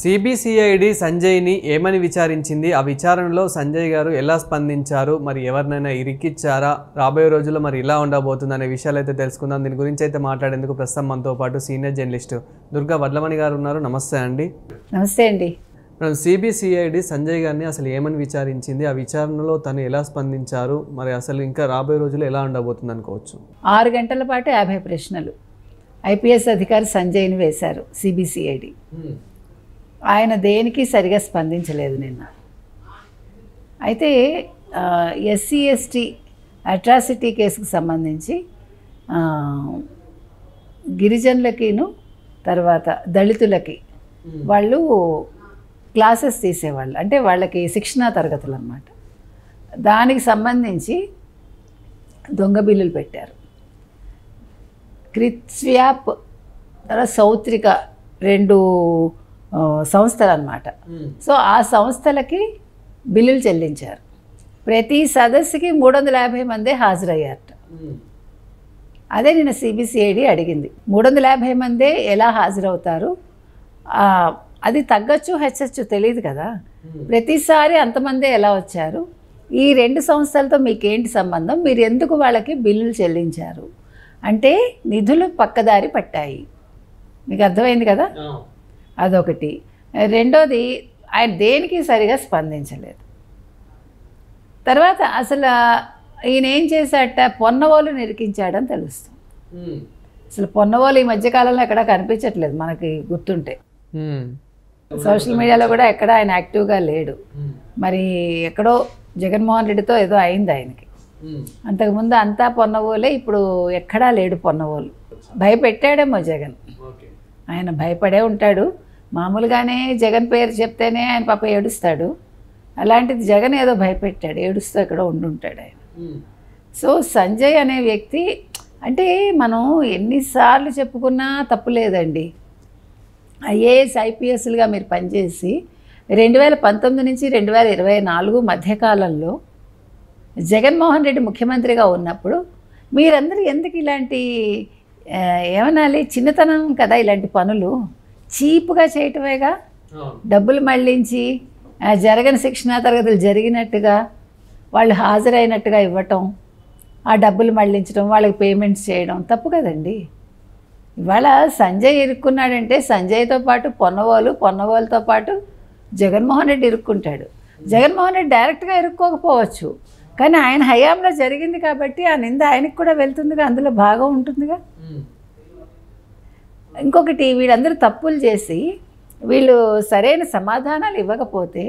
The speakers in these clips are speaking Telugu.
సిబిసిఐడి సంజయ్ని ఏమని విచారించింది? ఆ విచారణలో సంజయ్ గారు ఎలా స్పందించారు? మరి ఎవరినైనా ఇరికిచ్చారా? రాబోయే రోజుల్లో మరి ఇలా ఉండబోతుంది అనే విషయాలు అయితే తెలుసుకుందాం. దీని గురించి అయితే మాట్లాడేందుకు ప్రస్తుతం మనతో పాటు సీనియర్ జర్నలిస్ట్ దుర్గా వడ్లమణి గారు ఉన్నారు. నమస్తే అండి. నమస్తే అండి. మేడం, సిబిసిఐడి సంజయ్ గారిని అసలు ఏమని విచారించింది? ఆ విచారణలో తను ఎలా స్పందించారు? మరి అసలు ఇంకా రాబోయే రోజుల్లో ఎలా ఉండబోతుంది అనుకోవచ్చు? 6 గంటల పాటు 50 ప్రశ్నలు ఐపీఎస్ అధికారి సంజయ్ని వేశారు సిబిసిఐడి. ఆయన దేనికి సరిగా స్పందించలేదు నిన్న. అయితే ఎస్సీ ఎస్టీ అట్రాసిటీ కేసుకు సంబంధించి గిరిజనులకిను తర్వాత దళితులకి వాళ్ళు క్లాసెస్ తీసేవాళ్ళు, అంటే వాళ్ళకి శిక్షణా తరగతులు అన్నమాట. దానికి సంబంధించి దొంగ బిల్లులు పెట్టారు. క్రిత్స్వ్యాప్ తర్వాత సౌత్రిక 2 సంస్థలు అన్నమాట. సో ఆ సంస్థలకి బిల్లులు చెల్లించారు. ప్రతి సదస్సుకి 350 మందే హాజరయ్యారట. అదే నిన్న సిబిసిఐడి అడిగింది, 350 మందే ఎలా హాజరవుతారు? అది తగ్గచ్చు హెచ్చచ్చు తెలియదు కదా. ప్రతిసారి అంతమందే ఎలా వచ్చారు? ఈ 2 సంస్థలతో మీకేంటి సంబంధం? మీరు ఎందుకు వాళ్ళకి బిల్లులు చెల్లించారు అంటే నిధులు పక్కదారి పట్టాయి. మీకు అర్థమైంది కదా. అదొకటి. రెండోది, ఆయన దేనికి సరిగా స్పందించలేదు. తర్వాత అసలు ఈయన ఏం చేశాట, పొన్నవోలు నిరికించాడని తెలుస్తుంది. అసలు పొన్నవోలు ఈ మధ్యకాలంలో ఎక్కడా కనిపించట్లేదు మనకి గుర్తుంటే. సోషల్ మీడియాలో కూడా ఎక్కడ ఆయన యాక్టివ్గా లేడు. మరి ఎక్కడో జగన్మోహన్ రెడ్డితో ఏదో అయింది ఆయనకి. అంతకుముందు అంతా పొన్నవోలే, ఇప్పుడు ఎక్కడా లేడు పొన్నవోలు. భయపెట్టాడేమో జగన్. ఆయన భయపడే ఉంటాడు. మామూలుగానే జగన్ పేరు చెప్తేనే ఆయన పాప ఏడుస్తాడు. అలాంటిది జగన్ ఏదో భయపెట్టాడు, ఏడుస్తూ ఎక్కడో ఉండుంటాడు ఆయన. సో సంజయ్ అనే వ్యక్తి అంటే మనం ఎన్నిసార్లు చెప్పుకున్నా తప్పు లేదండి. ఐఏఎస్ ఐపీఎస్లుగా మీరు పనిచేసి 2019 నుంచి 2024 మధ్యకాలంలో జగన్మోహన్ రెడ్డి ముఖ్యమంత్రిగా ఉన్నప్పుడు మీరందరూ ఎందుకు ఇలాంటి ఏమనాలి, చిన్నతనం కదా ఇలాంటి పనులు చీప్గా చేయటమేగా. డబ్బులు మళ్ళించి జరగని శిక్షణా తరగతులు జరిగినట్టుగా వాళ్ళు హాజరైనట్టుగా ఇవ్వటం, ఆ డబ్బులు మళ్ళించడం, వాళ్ళకి పేమెంట్స్ చేయడం తప్పు కదండి. ఇవాళ సంజయ్ ఇరుక్కున్నాడంటే సంజయ్తో పాటు పొన్నవోలుతో పాటు జగన్మోహన్ రెడ్డి ఇరుక్కుంటాడు. జగన్మోహన్ రెడ్డి డైరెక్ట్గా ఇరుక్కోకపోవచ్చు, కానీ ఆయన హయాంలో జరిగింది కాబట్టి ఆ నింద ఆయనకు కూడా వెళ్తుందిగా, అందులో భాగం ఉంటుందిగా. ఇంకొకటి, వీళ్ళందరూ తప్పులు చేసి వీళ్ళు సరైన సమాధానాలు ఇవ్వకపోతే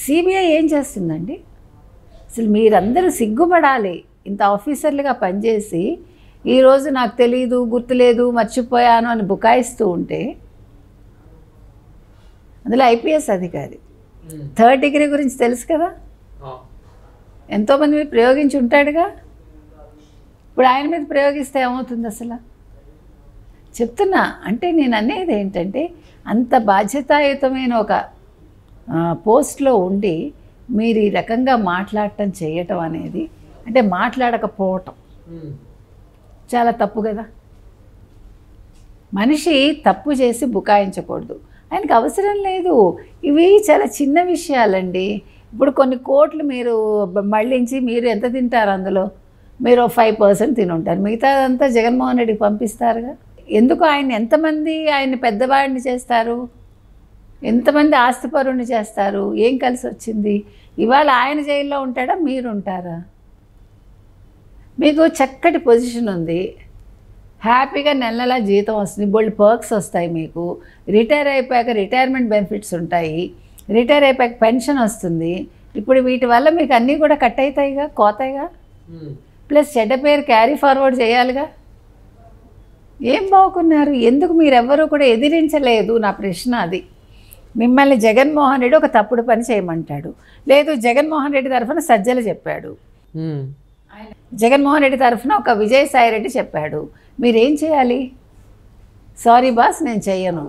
సిబిఐ ఏం చేస్తుందండి? అసలు మీరందరూ సిగ్గుపడాలి. ఇంత ఆఫీసర్లుగా పనిచేసి ఈరోజు నాకు తెలియదు, గుర్తులేదు, మర్చిపోయాను అని బుకాయిస్తూ ఉంటే, అందులో ఐపీఎస్ అధికారి 3rd డిగ్రీ గురించి తెలుసు కదా, ఎంతోమంది మీద ప్రయోగించి ఉంటాడుగా. ఇప్పుడు ఆయన మీద ప్రయోగిస్తే ఏమవుతుంది అసలు చెప్తున్నా. అంటే నేను అనేది ఏంటంటే, అంత బాధ్యతాయుతమైన ఒక పోస్ట్లో ఉండి మీరు ఈ రకంగా మాట్లాడటం చేయటం అనేది, అంటే మాట్లాడకపోవటం చాలా తప్పు కదా. మనిషి తప్పు చేసి బుకాయించకూడదు. ఆయనకు అవసరం లేదు. ఇవి చాలా చిన్న విషయాలండి. ఇప్పుడు కొన్ని కోట్లు మీరు మళ్ళించి మీరు ఎంత తింటారు? అందులో మీరు 5% తినుంటారు, మిగతాదంతా జగన్మోహన్ రెడ్డికి పంపిస్తారుగా. ఎందుకు ఎంతమంది ఆయన్ని పెద్దవాడిని చేస్తారు, ఎంతమంది ఆస్తిపరుణ్ణి చేస్తారు? ఏం కలిసి వచ్చింది? ఇవాళ ఆయన జైల్లో ఉంటాడా, మీరు ఉంటారా? మీకు చక్కటి పొజిషన్ ఉంది, హ్యాపీగా నెల జీతం వస్తుంది, బోల్డ్ పర్క్స్ వస్తాయి. మీకు రిటైర్ అయిపోయాక రిటైర్మెంట్ బెనిఫిట్స్ ఉంటాయి, రిటైర్ అయిపోయాక పెన్షన్ వస్తుంది. ఇప్పుడు వీటి వల్ల మీకు అన్నీ కూడా కట్ అవుతాయిగా, కోతాయిగా. ప్లస్ చెడ్డ పేరు క్యారీ ఫార్వర్డ్ చేయాలిగా. ఏం బాగున్నారు? ఎందుకు మీరెవ్వరూ కూడా ఎదిరించలేదు? నా ప్రశ్న అది. మిమ్మల్ని జగన్మోహన్ రెడ్డి ఒక తప్పుడు పని చేయమంటాడు, లేదు జగన్మోహన్ రెడ్డి తరఫున సజ్జలు చెప్పాడు, జగన్మోహన్ రెడ్డి తరఫున ఒక విజయసాయి రెడ్డి చెప్పాడు. మీరేం చేయాలి? సారీ బాస్, నేను చెయ్యను,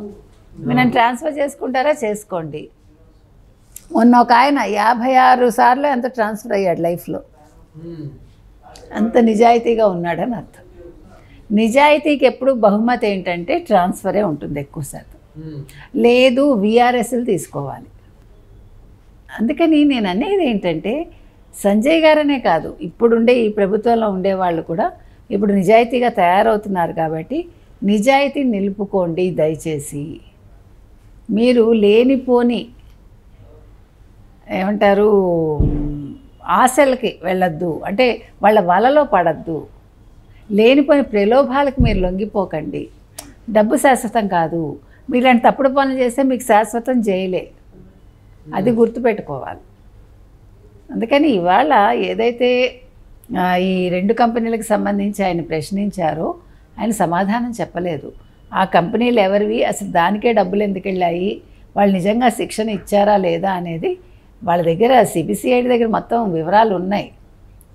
మీరు నన్ను ట్రాన్స్ఫర్ చేసుకుంటారా చేసుకోండి. మొన్న ఒక ఆయన 56 సార్లు ఎంత ట్రాన్స్ఫర్ అయ్యాడు లైఫ్లో. అంత నిజాయితీగా ఉన్నాడని అర్థం. నిజాయితీకి ఎప్పుడు బహుమతి ఏంటంటే ట్రాన్స్ఫరే ఉంటుంది ఎక్కువ శాతం. లేదు విఆర్ఎస్లు తీసుకోవాలి. అందుకని నేను అనేది ఏంటంటే సంజయ్ గారనే కాదు, ఇప్పుడుండే ఈ ప్రభుత్వంలో ఉండేవాళ్ళు కూడా ఇప్పుడు నిజాయితీగా తయారవుతున్నారు కాబట్టి నిజాయితీ నిలుపుకోండి. దయచేసి మీరు లేనిపోని ఏమంటారు ఆశలకి వెళ్ళొద్దు, అంటే వాళ్ళ వలలో పడద్దు, లేనిపోని ప్రలోభాలకు మీరు లొంగిపోకండి. డబ్బు శాశ్వతం కాదు, మీలాంటి తప్పుడు పనులు చేస్తే మీకు శాశ్వతం చేయలే, అది గుర్తుపెట్టుకోవాలి. అందుకని ఇవాళ ఏదైతే ఈ 2 కంపెనీలకు సంబంధించి ఆయన ప్రశ్నించారో ఆయన సమాధానం చెప్పలేదు. ఆ కంపెనీలు ఎవరివి, అసలు దానికే డబ్బులు ఎందుకు వెళ్ళాయి, వాళ్ళు నిజంగా శిక్షణ ఇచ్చారా లేదా అనేది వాళ్ళ దగ్గర సిబిసిఐడి దగ్గర మొత్తం వివరాలు ఉన్నాయి.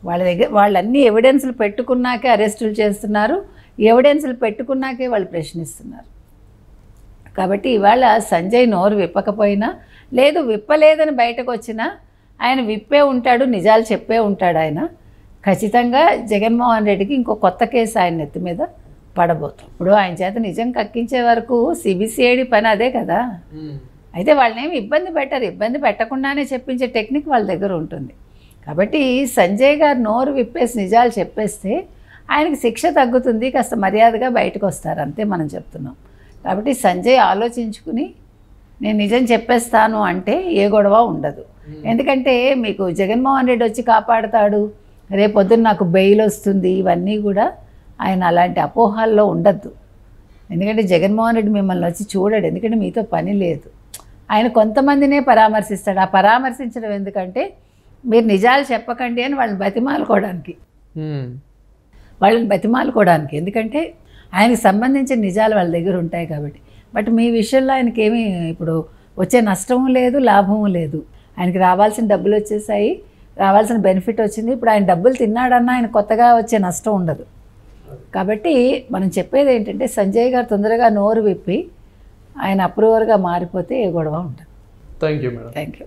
వాళ్ళ దగ్గర వాళ్ళన్నీ ఎవిడెన్స్లు పెట్టుకున్నాకే అరెస్టులు చేస్తున్నారు, ఎవిడెన్స్లు పెట్టుకున్నాకే వాళ్ళు ప్రశ్నిస్తున్నారు. కాబట్టి ఇవాళ సంజయ్ నోరు విప్పకపోయినా, లేదు విప్పలేదని బయటకు వచ్చినా ఆయన విప్పే ఉంటాడు, నిజాలు చెప్పే ఉంటాడు. ఆయన ఖచ్చితంగా జగన్మోహన్ రెడ్డికి ఇంకో కొత్త కేసు ఆయన నెత్తి మీద పడబోతుంది. ఇప్పుడు ఆయన చేత నిజం కక్కించే వరకు సిబిసిఐడి పని అదే కదా. అయితే వాళ్ళనేమి ఇబ్బంది పెట్టరు, ఇబ్బంది పెట్టకుండానే చెప్పించే టెక్నిక్ వాళ్ళ దగ్గర ఉంటుంది. కాబట్టి సంజయ్ గారు నోరు విప్పేసి నిజాలు చెప్పేస్తే ఆయనకి శిక్ష తగ్గుతుంది, కాస్త మర్యాదగా బయటకు వస్తారు, అంతే మనం చెప్తున్నాం. కాబట్టి సంజయ్ ఆలోచించుకుని నేను నిజం చెప్పేస్తాను అంటే ఏ గొడవ ఉండదు. ఎందుకంటే మీకు జగన్మోహన్ రెడ్డి వచ్చి కాపాడుతాడు, రేపొద్దున నాకు బెయిల్ వస్తుంది, ఇవన్నీ కూడా ఆయన అలాంటి అపోహల్లో ఉండద్దు. ఎందుకంటే జగన్మోహన్ రెడ్డి మిమ్మల్ని వచ్చి చూడడు, ఎందుకంటే మీతో పని లేదు. ఆయన కొంతమందినే పరామర్శిస్తాడు. ఆ పరామర్శించడం ఎందుకంటే మీరు నిజాలు చెప్పకండి అని వాళ్ళని బతిమాలుకోవడానికి, ఎందుకంటే ఆయనకు సంబంధించిన నిజాలు వాళ్ళ దగ్గర ఉంటాయి కాబట్టి. బట్ మీ విషయంలో ఆయనకేమీ ఇప్పుడు వచ్చే నష్టము లేదు, లాభము లేదు. ఆయనకి రావాల్సిన డబ్బులు వచ్చేసాయి, రావాల్సిన బెనిఫిట్ వచ్చింది. ఇప్పుడు ఆయన డబ్బులు తిన్నాడన్నా ఆయన కొత్తగా వచ్చే నష్టం ఉండదు. కాబట్టి మనం చెప్పేది ఏంటంటే సంజయ్ గారు తొందరగా నోరు విప్పి ఆయన అప్రూవర్గా మారిపోతే ఏ గొడవ ఉంటుంది. Thank you madam. Thank you.